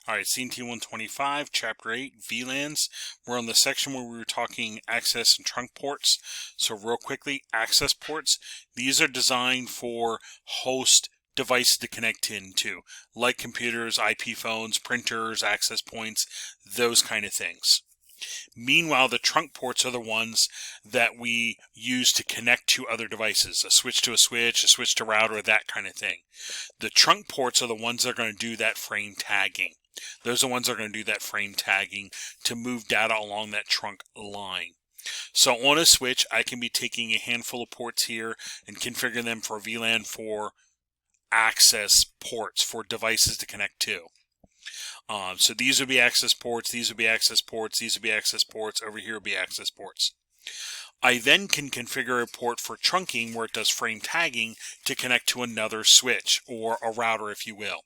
All right, CNT125, Chapter 8, VLANs. We're on the section where we were talking access and trunk ports. So real quickly, access ports. These are designed for host devices to connect into, like computers, IP phones, printers, access points, those kind of things. Meanwhile, the trunk ports are the ones that we use to connect to other devices, a switch to router, that kind of thing. The trunk ports are the ones that are going to do that frame tagging. Those are the ones that are going to do that frame tagging to move data along that trunk line. So on a switch, I can be taking a handful of ports here and configuring them for VLAN for access ports for devices to connect to. So these would be access ports, these would be access ports, these would be access ports, over here would be access ports. I then can configure a port for trunking where it does frame tagging to connect to another switch or a router, if you will.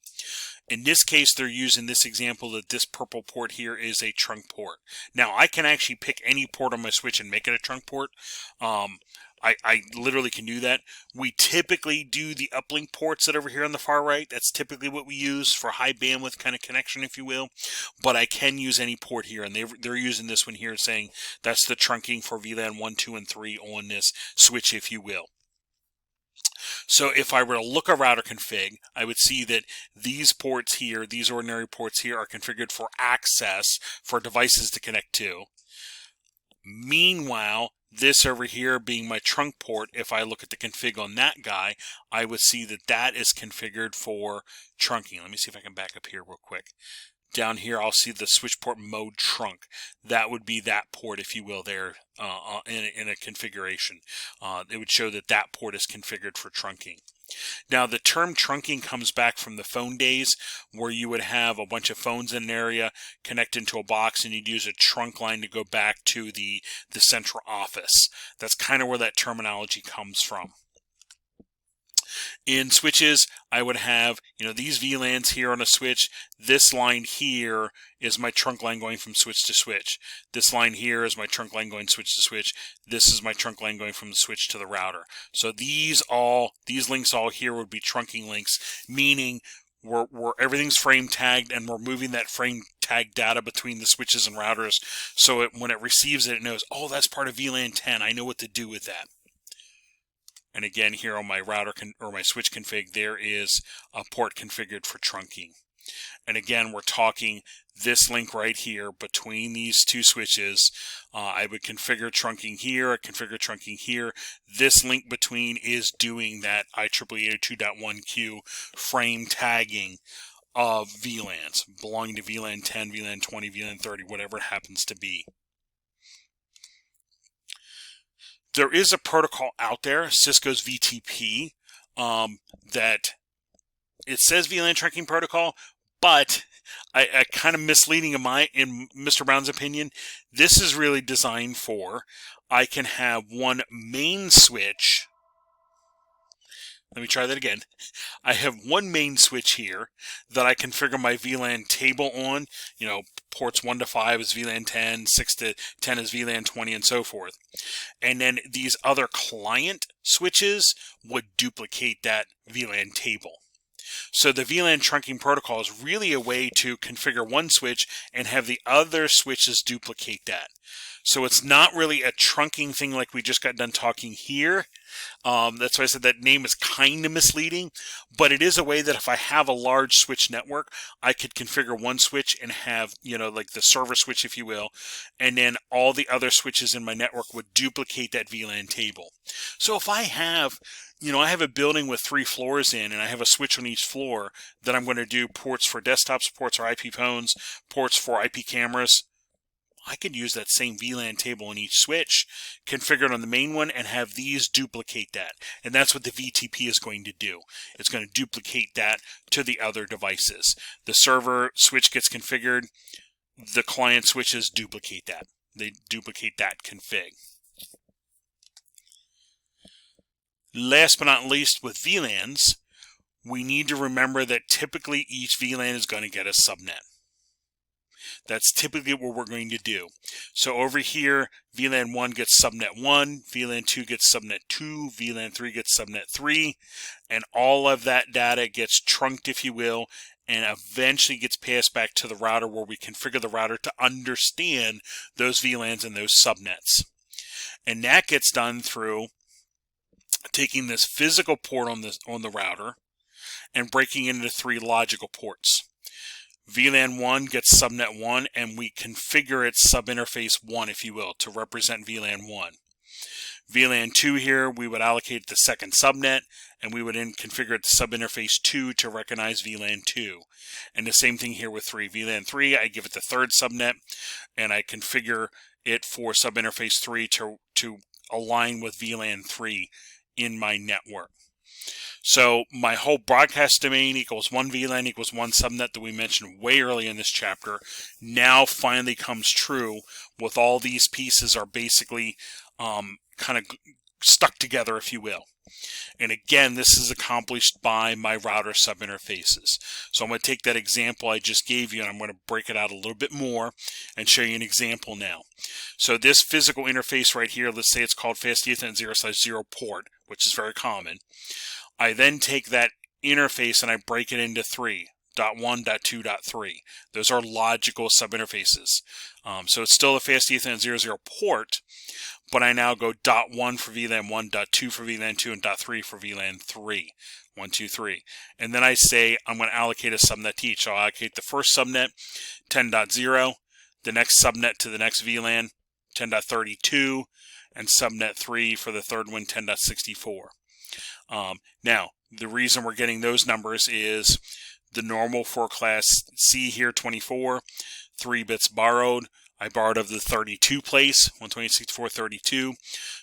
In this case, they're using this example that this purple port here is a trunk port. Now, I can actually pick any port on my switch and make it a trunk port. I literally can do that. We typically do the uplink ports that are over here on the far right. That's typically what we use for high bandwidth kind of connection, if you will. But I can use any port here, and they're using this one here saying that's the trunking for VLAN 1, 2, and 3 on this switch, if you will. So if I were to look a router config, I would see that these ports here, these ordinary ports here, are configured for access for devices to connect to. Meanwhile, this over here being my trunk port, if I look at the config on that guy, I would see that that is configured for trunking. Let me see if I can back up here real quick. Down here, I'll see the switch port mode trunk. That would be that port, if you will, there in a configuration. It would show that that port is configured for trunking. Now, the term trunking comes back from the phone days where you would have a bunch of phones in an area connect into a box and you'd use a trunk line to go back to the central office. That's kind of where that terminology comes from. In switches, I would have, these VLANs here on a switch. This line here is my trunk line going from switch to switch. This line here is my trunk line going switch to switch. This is my trunk line going from the switch to the router. So these links all here would be trunking links, meaning where everything's frame tagged and we're moving that frame tag data between the switches and routers. So when it receives it, it knows, oh, that's part of VLAN 10. I know what to do with that. And again, here on my router or my switch config, there is a port configured for trunking. And again, we're talking this link right here between these two switches. I would configure trunking here, configure trunking here. This link between is doing that IEEE 802.1q frame tagging of VLANs, belonging to VLAN 10, VLAN 20, VLAN 30, whatever it happens to be. There is a protocol out there, Cisco's VTP, that it says VLAN trunking protocol, but I kind of misleading in Mr. Brown's opinion. This is really designed for, I can have one main switch. Let me try that again. I have one main switch here that I configure my VLAN table on. Ports 1 to 5 is VLAN 10, 6 to 10 is VLAN 20, and so forth. And then these other client switches would duplicate that VLAN table. So the VLAN trunking protocol is really a way to configure one switch and have the other switches duplicate that. So it's not really a trunking thing like we just got done talking here. That's why I said that name is kind of misleading, but it is a way that if I have a large switch network, I could configure one switch and have, like the server switch, if you will, and then all the other switches in my network would duplicate that VLAN table. So if I have, I have a building with 3 floors in and I have a switch on each floor that I'm going to do ports for desktops, ports for IP phones, ports for IP cameras, I could use that same VLAN table in each switch, configure it on the main one, and have these duplicate that. And that's what the VTP is going to do. It's going to duplicate that to the other devices. The server switch gets configured. The client switches duplicate that. They duplicate that config. Last but not least, with VLANs, we need to remember that typically each VLAN is going to get a subnet. That's typically what we're going to do. So over here, VLAN 1 gets subnet 1, VLAN 2 gets subnet 2, VLAN 3 gets subnet 3, and all of that data gets trunked, if you will, and eventually gets passed back to the router where we configure the router to understand those VLANs and those subnets. And that gets done through taking this physical port on the router and breaking it into 3 logical ports. VLAN 1 gets subnet 1, and we configure its subinterface 1, if you will, to represent VLAN 1. VLAN 2 here, we would allocate the second subnet, and we would then configure the subinterface 2 to recognize VLAN 2. And the same thing here with 3. VLAN 3, I give it the third subnet, and I configure it for subinterface 3 to align with VLAN 3 in my network. So my whole broadcast domain equals 1 VLAN equals 1 subnet that we mentioned way early in this chapter now finally comes true, with all these pieces are basically kind of stuck together, if you will. And again, this is accomplished by my router subinterfaces. So I'm going to take that example I just gave you and I'm going to break it out a little bit more and show you an example now. So this physical interface right here, let's say it's called Fast Ethernet 0/0 port, which is very common. I then take that interface and I break it into 3. .1, .2, .3. Those are logical subinterfaces. So it's still a Fast Ethernet 0/0 port, but I now go .1 for VLAN 1, .2 for VLAN 2, and .3 for VLAN 3. 1, 2, 3. And then I say I'm going to allocate a subnet to each. So I'll allocate the first subnet 10.0, the next subnet to the next VLAN 10.32, and subnet 3 for the third one 10.64. Now, the reason we're getting those numbers is the normal for class C here, 24, 3 bits borrowed. I borrowed of the 32 place, 128.64.32.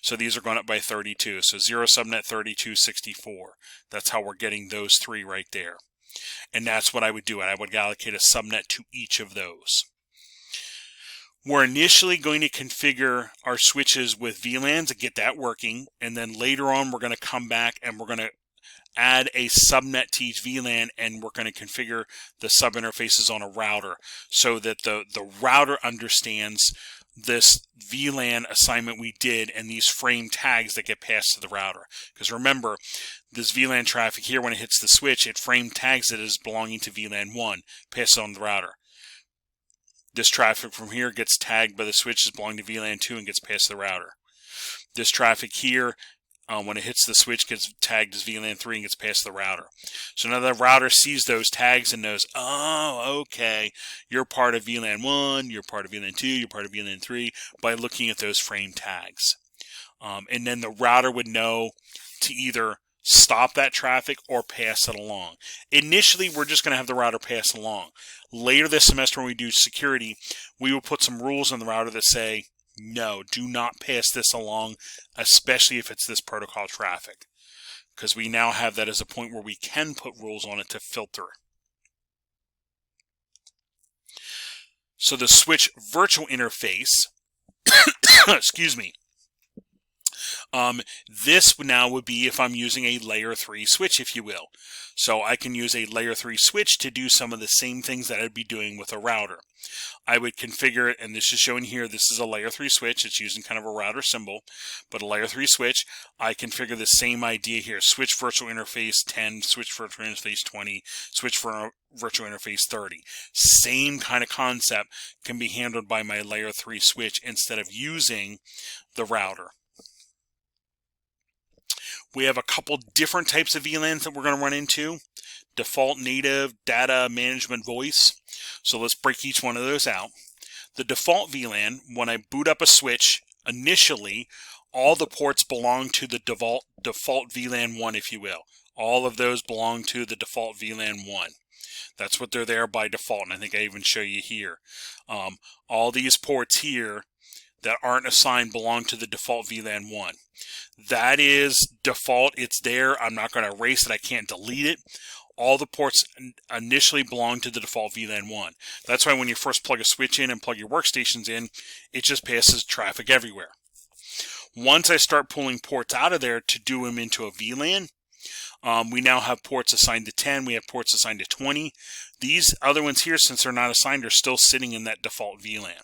So these are going up by 32. So 0 subnet 32.64. That's how we're getting those 3 right there. And that's what I would do. I would allocate a subnet to each of those. We're initially going to configure our switches with VLANs and get that working. And then later on, we're going to come back and we're going to add a subnet to each VLAN, and we're going to configure the subinterfaces on a router so that the router understands this VLAN assignment we did and these frame tags that get passed to the router. Because remember, this VLAN traffic here, when it hits the switch, it frame tags it as belonging to VLAN 1, passes it on the router. This traffic from here gets tagged by the switch as belonging to VLAN 2 and gets passed to the router. This traffic here, when it hits the switch, gets tagged as VLAN 3 and gets passed to the router. So now the router sees those tags and knows, oh, okay, you're part of VLAN 1, you're part of VLAN 2, you're part of VLAN 3, by looking at those frame tags. And then the router would know to either stop that traffic or pass it along. Initially, we're just going to have the router pass along. Later this semester, when we do security, we will put some rules on the router that say, no, do not pass this along, especially if it's this protocol traffic, because we now have that as a point where we can put rules on it to filter. So the switch virtual interface, excuse me, this now would be if I'm using a layer 3 switch, if you will. So I can use a layer 3 switch to do some of the same things that I'd be doing with a router. I would configure it, and this is showing here, this is a layer 3 switch. It's using kind of a router symbol, but a layer 3 switch. I configure the same idea here. Switch virtual interface 10, switch virtual interface 20, switch for virtual interface 30. Same kind of concept can be handled by my layer 3 switch instead of using the router. We have a couple different types of VLANs that we're going to run into. Default, native, data, management, voice. So let's break each one of those out. The default VLAN, when I boot up a switch, initially, all the ports belong to the default VLAN 1, if you will. All of those belong to the default VLAN 1. That's what they're there by default, and I think I even show you here. All these ports here that aren't assigned belong to the default VLAN 1. That is default. It's there. I'm not going to erase it. I can't delete it. All the ports initially belong to the default VLAN 1. That's why when you first plug a switch in and plug your workstations in, it just passes traffic everywhere. Once I start pulling ports out of there to do them into a VLAN, we now have ports assigned to 10. We have ports assigned to 20. These other ones here, since they're not assigned, are still sitting in that default VLAN.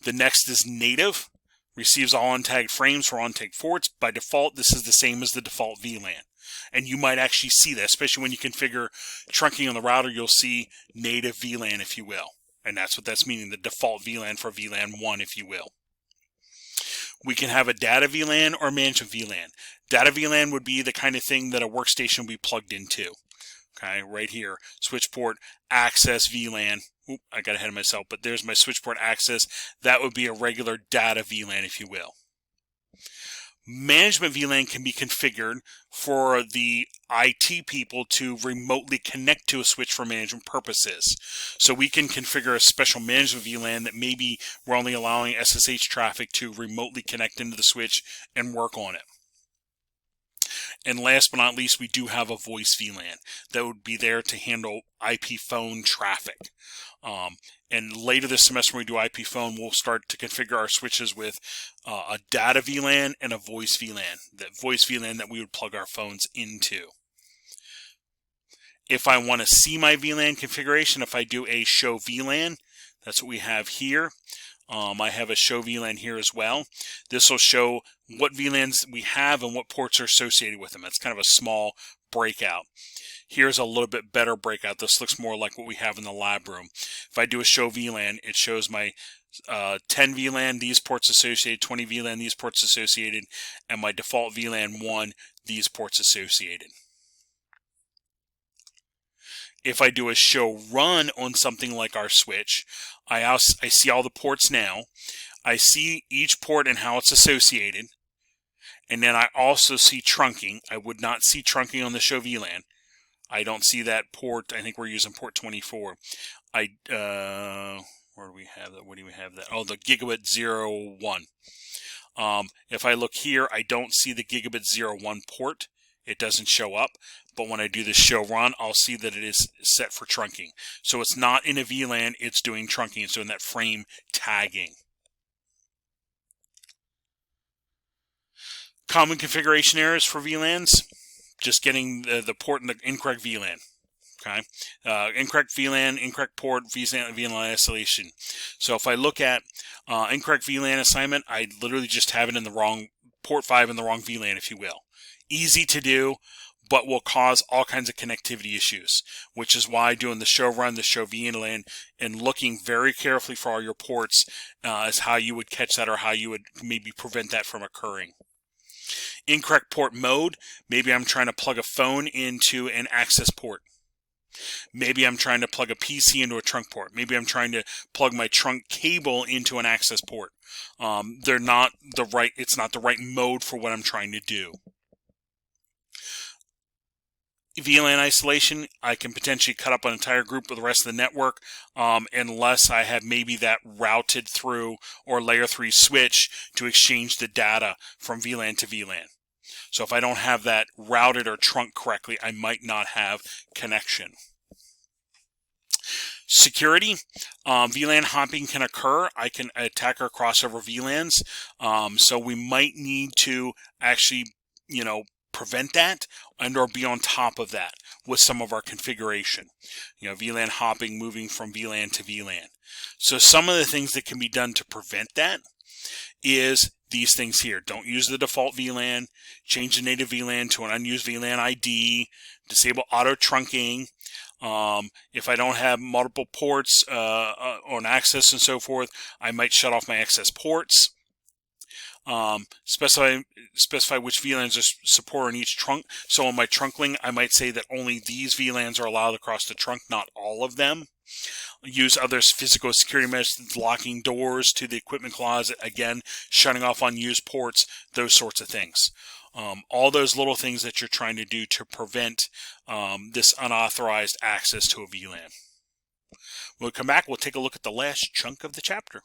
The next is native. Receives all untagged frames for untagged ports. By default, this is the same as the default VLAN. And you might actually see that, especially when you configure trunking on the router, you'll see native VLAN, if you will. And that's what that's meaning, the default VLAN for VLAN 1, if you will. We can have a data VLAN or management VLAN. Data VLAN would be the kind of thing that a workstation would be plugged into. Okay, right here, switch port access VLAN. Oop, I got ahead of myself, but there's my switch port access. That would be a regular data VLAN, if you will. Management VLAN can be configured for the IT people to remotely connect to a switch for management purposes. So we can configure a special management VLAN that maybe we're only allowing SSH traffic to remotely connect into the switch and work on it. And last but not least, we do have a voice VLAN that would be there to handle IP phone traffic. And later this semester when we do IP phone, we'll start to configure our switches with a data VLAN and a voice VLAN. That voice VLAN that we would plug our phones into. If I want to see my VLAN configuration, if I do a show VLAN, that's what we have here. I have a show VLAN here as well. This will show what VLANs we have and what ports are associated with them. That's kind of a small breakout. Here's a little bit better breakout. This looks more like what we have in the lab room. If I do a show VLAN, it shows my 10 VLAN, these ports associated, 20 VLAN, these ports associated, and my default VLAN 1, these ports associated. If I do a show run on something like our switch, I see all the ports now. I see each port and how it's associated. And then I also see trunking. I would not see trunking on the show VLAN. I don't see that port. I think we're using port 24. Where do we have that? What do we have that? Oh, the gigabit 01. If I look here, I don't see the gigabit 01 port. It doesn't show up. But when I do the show run, I'll see that it is set for trunking. So it's not in a VLAN, it's doing trunking. It's doing that frame tagging. Common configuration errors for VLANs. Just getting the port in the incorrect VLAN. Okay, incorrect VLAN, incorrect port, VLAN isolation. So if I look at incorrect VLAN assignment, I literally just have it in the wrong port 5 in the wrong VLAN, if you will. Easy to do, but will cause all kinds of connectivity issues, which is why doing the show run, the show VLAN, and looking very carefully for all your ports is how you would catch that or how you would maybe prevent that from occurring. Incorrect port mode, maybe I'm trying to plug a phone into an access port. Maybe I'm trying to plug a PC into a trunk port. Maybe I'm trying to plug my trunk cable into an access port. It's not the right mode for what I'm trying to do. VLAN isolation, I can potentially cut up an entire group with the rest of the network unless I have maybe that routed through or layer 3 switch to exchange the data from VLAN to VLAN. So if I don't have that routed or trunked correctly, I might not have connection. Security, VLAN hopping can occur. I can attack or crossover VLANs. So we might need to actually, prevent that and or be on top of that with some of our configuration. VLAN hopping, moving from VLAN to VLAN. So some of the things that can be done to prevent that is these things here. Don't use the default VLAN, change the native VLAN to an unused VLAN ID, disable auto trunking. If I don't have multiple ports on access and so forth, I might shut off my excess ports. Specify which VLANs are supported in each trunk. So on my trunk link, I might say that only these VLANs are allowed across the trunk, not all of them. Use other physical security methods, locking doors to the equipment closet, again, shutting off unused ports, those sorts of things. All those little things that you're trying to do to prevent this unauthorized access to a VLAN. When we come back, we'll take a look at the last chunk of the chapter.